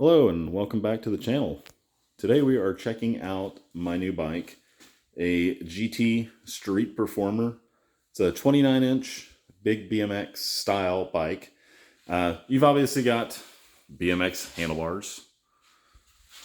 Hello and welcome back to the channel. Today we are checking out my new bike, a GT Street Performer. It's a 29-inch big BMX style bike. You've obviously got BMX handlebars.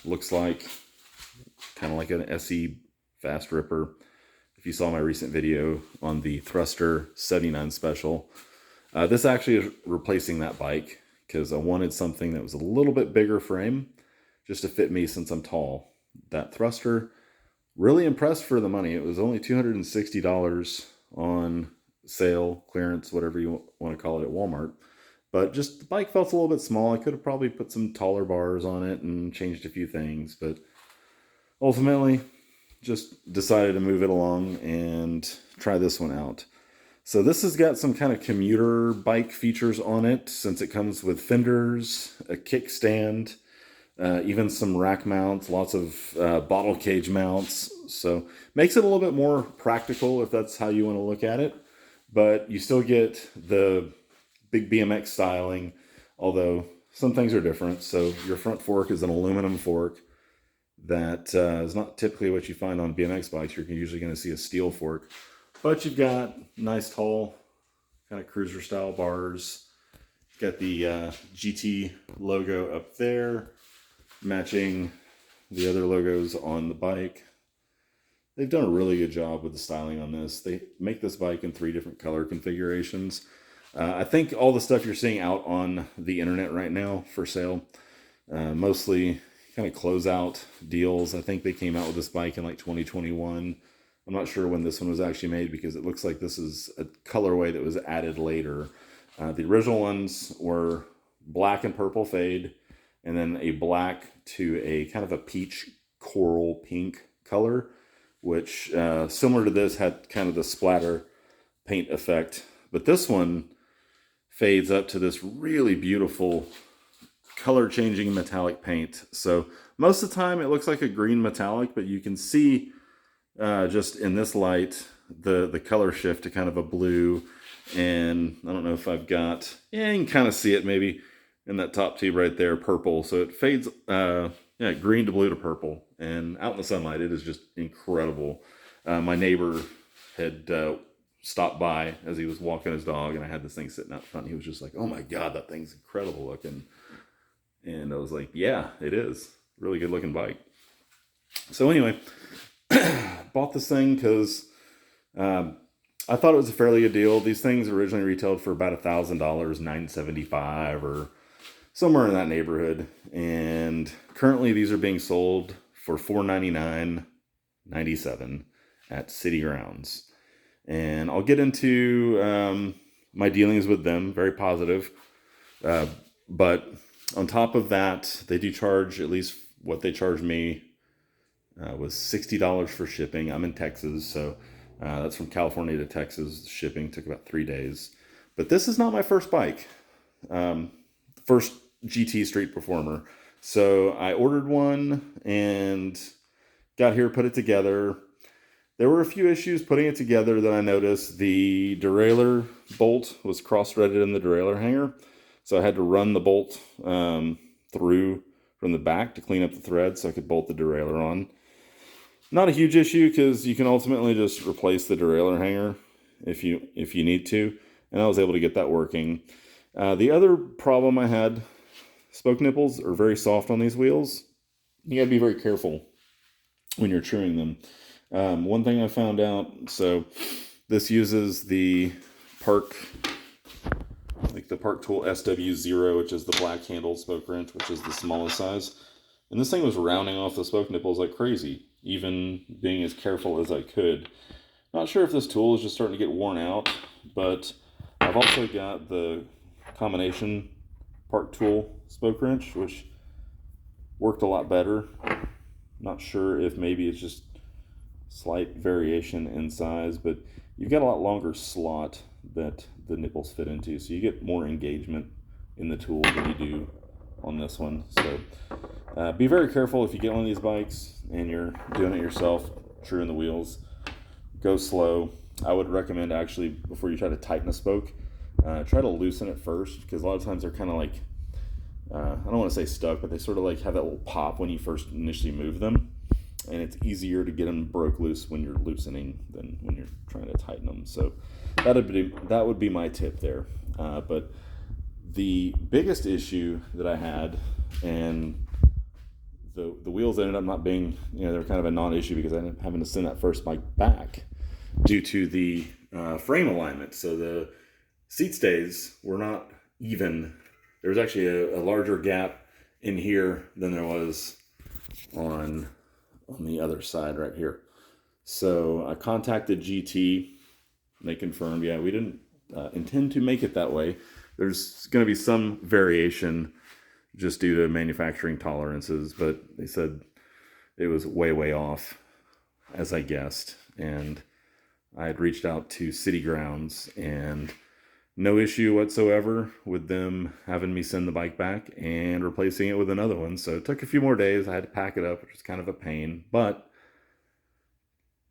Looks like kind of like an SE Fast Ripper. If you saw my recent video on the Thruster 79 Special, this actually is replacing that bike, because I wanted something that was a little bit bigger frame just to fit me since I'm tall. That Thruster, really impressed for the money. It was only $260 on sale, clearance, whatever you want to call it, at Walmart. But just the bike felt a little bit small. I could have probably put some taller bars on it and changed a few things, but ultimately just decided to move it along and try this one out. So this has got some kind of commuter bike features on it, since it comes with fenders, a kickstand, even some rack mounts, lots of bottle cage mounts. So makes it a little bit more practical if that's how you want to look at it. But you still get the big BMX styling, although some things are different. So your front fork is an aluminum fork that is not typically what you find on BMX bikes. You're usually going to see a steel fork. But you've got nice tall kind of cruiser style bars. You've got the GT logo up there, matching the other logos on the bike. They've done a really good job with the styling on this. They make this bike in 3 different color configurations. I think all the stuff you're seeing out on the internet right now for sale, mostly kind of closeout deals. I think they came out with this bike in like 2021. I'm not sure when this one was actually made, because it looks like this is a colorway that was added later. The original ones were black and purple fade, and then a black to a kind of a peach coral pink color, which similar to this had kind of the splatter paint effect. But this one fades up to this really beautiful color changing metallic paint. So most of the time it looks like a green metallic, but you can see just in this light, the color shift to kind of a blue. And I don't know if I've got, yeah, you can kind of see it maybe in that top tube right there, purple. So it fades, green to blue to purple. And out in the sunlight, it is just incredible. My neighbor had stopped by as he was walking his dog, and I had this thing sitting out front. He was just like, "Oh my God, that thing's incredible looking." And I was like, "Yeah, it is. Really good looking bike." So anyway, bought this thing because I thought it was a fairly good deal. These things originally retailed for about $1,000, $975 or somewhere in that neighborhood. And currently these are being sold for $499.97 at City Grounds. And I'll get into my dealings with them, very positive. But on top of that, they do charge, at least what they charged me, was $60 for shipping. I'm in Texas, so that's from California to Texas. Shipping took about 3 days. But this is not my first bike. First GT Street Performer. So I ordered one and got here, put it together. There were a few issues putting it together that I noticed. The derailleur bolt was cross-threaded in the derailleur hanger. So I had to run the bolt through from the back to clean up the thread so I could bolt the derailleur on. Not a huge issue, because you can ultimately just replace the derailleur hanger if you need to, and I was able to get that working. The other problem I had, spoke nipples are very soft on these wheels. You gotta be very careful when you're chewing them. One thing I found out, so this uses the Park Tool SW0, which is the black handled spoke wrench, which is the smallest size. And this thing was rounding off the spoke nipples like crazy, even being as careful as I could. Not sure if this tool is just starting to get worn out, but I've also got the combination Park Tool spoke wrench, which worked a lot better. Not sure if maybe it's just slight variation in size, but you've got a lot longer slot that the nipples fit into, so you get more engagement in the tool than you do on this one. So be very careful if you get one of these bikes and you're doing it yourself, truing the wheels. Go slow. I would recommend, actually, before you try to tighten a spoke, try to loosen it first, because a lot of times they're kind of like I don't want to say stuck, but they sort of like have that little pop when you first initially move them. And it's easier to get them broke loose when you're loosening than when you're trying to tighten them. So that would be my tip there. But the biggest issue that I had, and the wheels ended up not being, they're kind of a non-issue because I ended up having to send that first bike back due to the frame alignment. So the seat stays were not even. There was actually a larger gap in here than there was on the other side right here. So I contacted GT. And they confirmed, we didn't intend to make it that way. There's going to be some variation just due to manufacturing tolerances, but they said it was way off, as I guessed. And I had reached out to City Grounds, and no issue whatsoever with them having me send the bike back and replacing it with another one. So it took a few more days. I had to pack it up, which was kind of a pain, but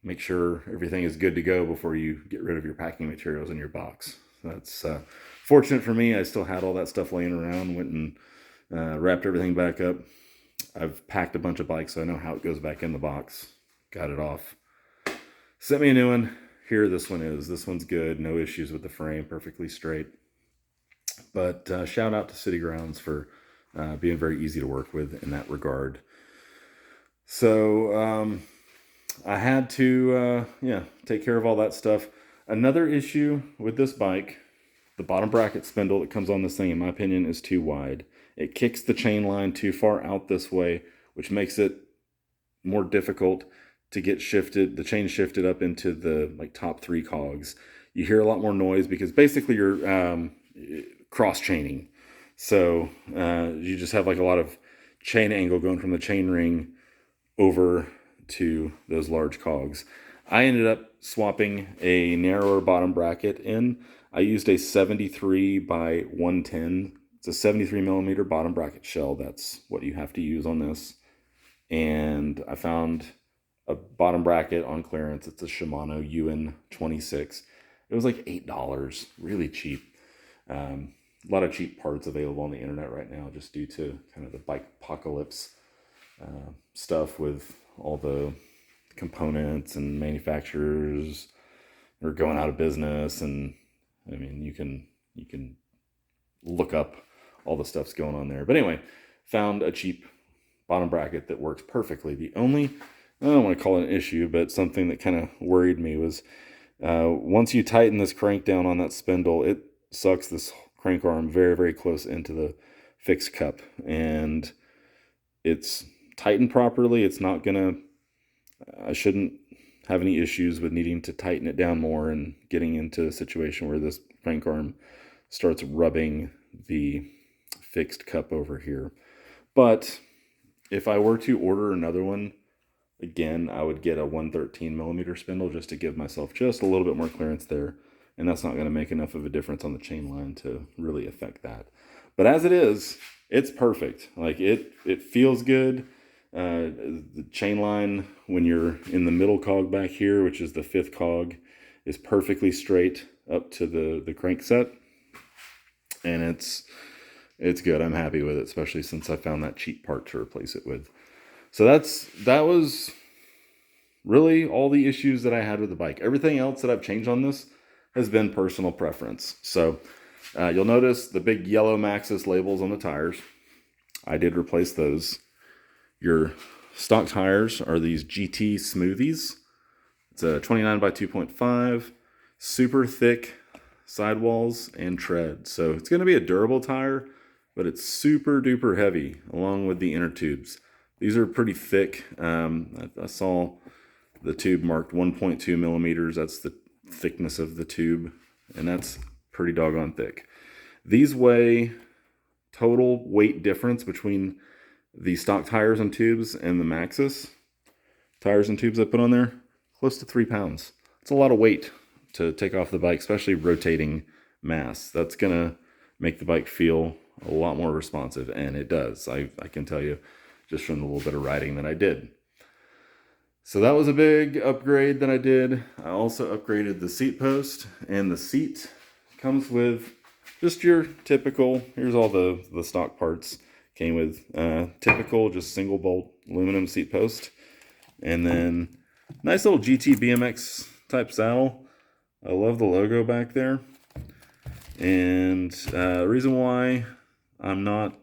make sure everything is good to go before you get rid of your packing materials in your box. That's fortunate for me. I still had all that stuff laying around, went and wrapped everything back up. I've packed a bunch of bikes, so I know how it goes back in the box. Got it off. Sent me a new one. Here this one is. This one's good. No issues with the frame. Perfectly straight. But shout out to City Grounds for being very easy to work with in that regard. So I had to take care of all that stuff. Another issue with this bike, the bottom bracket spindle that comes on this thing, in my opinion, is too wide. It kicks the chain line too far out this way, which makes it more difficult to get the chain shifted up into the top 3 cogs. You hear a lot more noise because basically you're cross chaining. So you just have a lot of chain angle going from the chain ring over to those large cogs. I ended up swapping a narrower bottom bracket in. I used a 73 by 110. It's a 73 millimeter bottom bracket shell. That's what you have to use on this. And I found a bottom bracket on clearance. It's a Shimano UN26. It was like $8, really cheap. A lot of cheap parts available on the internet right now just due to kind of the bike apocalypse stuff with all the components and manufacturers are going out of business. And I mean, you can look up all the stuff's going on there. But anyway, found a cheap bottom bracket that works perfectly. The only, I don't want to call it an issue, but something that kind of worried me was once you tighten this crank down on that spindle, it sucks this crank arm very close into the fixed cup, and it's tightened properly. It's not gonna, I shouldn't have any issues with needing to tighten it down more and getting into a situation where this crank arm starts rubbing the fixed cup over here. But if I were to order another one, again, I would get a 113 millimeter spindle just to give myself just a little bit more clearance there. And that's not going to make enough of a difference on the chain line to really affect that. But as it is, it's perfect. It feels good. The chain line, when you're in the middle cog back here, which is the 5th cog, is perfectly straight up to the crankset. And it's good. I'm happy with it, especially since I found that cheap part to replace it with. So that was really all the issues that I had with the bike. Everything else that I've changed on this has been personal preference. So you'll notice the big yellow Maxxis labels on the tires. I did replace those. Your stock tires are these GT Smoothies. It's a 29 by 2.5, super thick sidewalls and tread. So it's going to be a durable tire, but it's super duper heavy along with the inner tubes. These are pretty thick. I saw the tube marked 1.2 millimeters. That's the thickness of the tube, and that's pretty doggone thick. These weigh, total weight difference between the stock tires and tubes and the Maxxis tires and tubes I put on there, close to 3 pounds. It's a lot of weight to take off the bike, especially rotating mass. That's gonna make the bike feel a lot more responsive, and it does. I can tell you just from the little bit of riding that I did. So that was a big upgrade that I did. I also upgraded the seat post, and the seat comes with just your typical, here's all the stock parts. Came with typical, just single bolt aluminum seat post. And then nice little GT BMX type saddle. I love the logo back there. And the reason why I'm not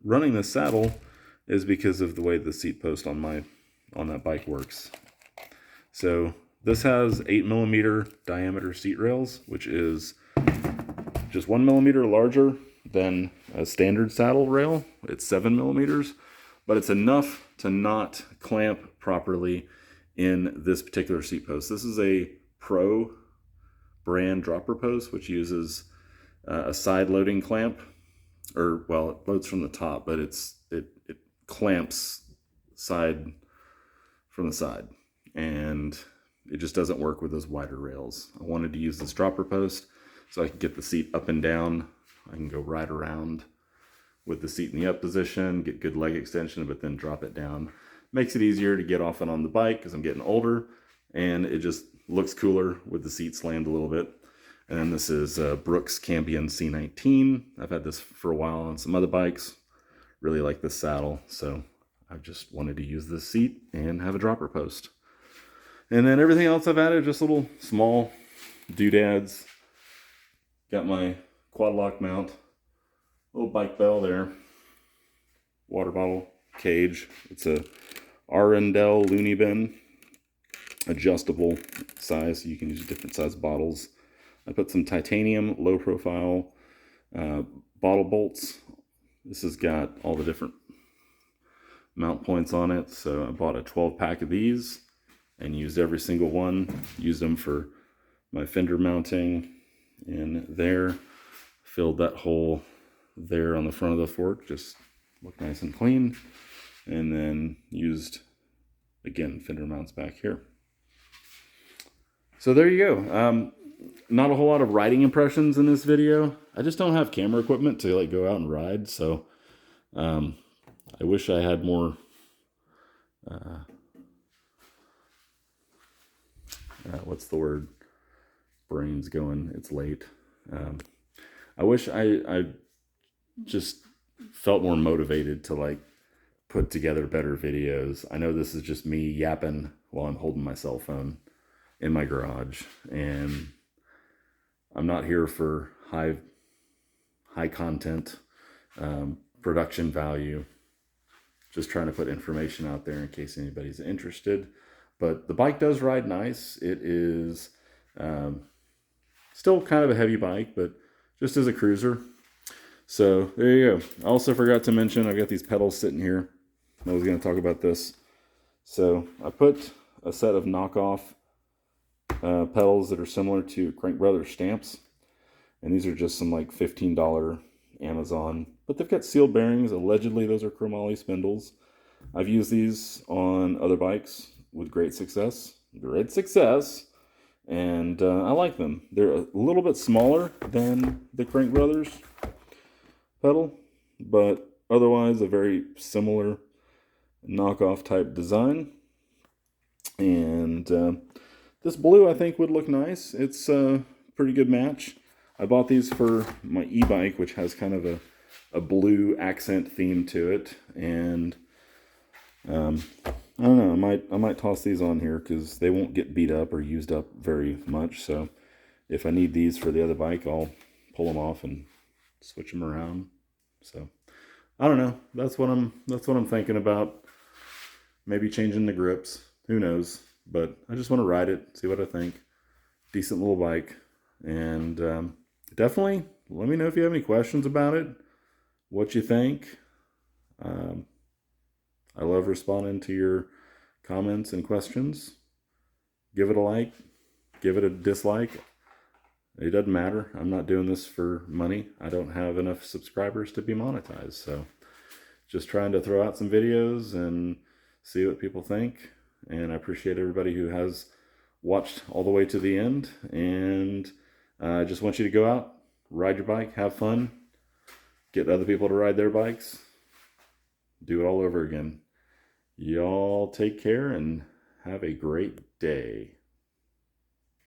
running this saddle is because of the way the seat post on that bike works. So this has 8mm diameter seat rails, which is just 1mm larger than a standard saddle rail. It's 7mm, but it's enough to not clamp properly in this particular seat post. This is a Pro brand dropper post, which uses a side loading clamp, or well, it loads from the top, but it clamps side from the side, and it just doesn't work with those wider rails. I wanted to use this dropper post so I could get the seat up and down. I can go right around with the seat in the up position, get good leg extension, but then drop it down. Makes it easier to get off and on the bike because I'm getting older, and it just looks cooler with the seat slammed a little bit. And then this is Brooks Cambion C19. I've had this for a while on some other bikes. Really like this saddle, so I just wanted to use this seat and have a dropper post. And then everything else I've added, just little small doodads. Got my quad lock mount, little bike bell there, water bottle cage. It's a Arundel Looney Bin, adjustable size, so you can use different size bottles. I put some titanium low profile bottle bolts. This has got all the different mount points on it, so I bought a 12-pack of these and used every single one. Used them for my fender mounting in there. Filled that hole there on the front of the fork, just look nice and clean. And then used, again, fender mounts back here. So there you go. Not a whole lot of riding impressions in this video. I just don't have camera equipment to like go out and ride, so I wish I had more what's the word? Brain's going. It's late. I wish I just felt more motivated to like put together better videos. I know this is just me yapping while I'm holding my cell phone in my garage, and I'm not here for high content production value. Just trying to put information out there in case anybody's interested. But the bike does ride nice. It is still kind of a heavy bike, but just as a cruiser. So there you go. I also forgot to mention I've got these pedals sitting here. I was going to talk about this. So I put a set of knockoff pedals that are similar to Crank Brothers stamps. And these are just some like $15 Amazon. But they've got sealed bearings. Allegedly those are chromoly spindles. I've used these on other bikes with great success. And I like them. They're a little bit smaller than the Crank Brothers pedal, but otherwise a very similar knockoff type design. And this blue I think would look nice. It's a pretty good match. I bought these for my e-bike, which has kind of a blue accent theme to it. And I don't know, I might toss these on here because they won't get beat up or used up very much. So if I need these for the other bike, I'll pull them off and switch them around. So I don't know. That's what I'm thinking about. Maybe changing the grips. Who knows? But I just want to ride it, see what I think. Decent little bike. And definitely let me know if you have any questions about it, what you think. I love responding to your comments and questions. Give it a like, give it a dislike. It doesn't matter. I'm not doing this for money. I don't have enough subscribers to be monetized. So just trying to throw out some videos and see what people think. And I appreciate everybody who has watched all the way to the end. And I just want you to go out, ride your bike, have fun, get other people to ride their bikes, do it all over again. Y'all take care and have a great day.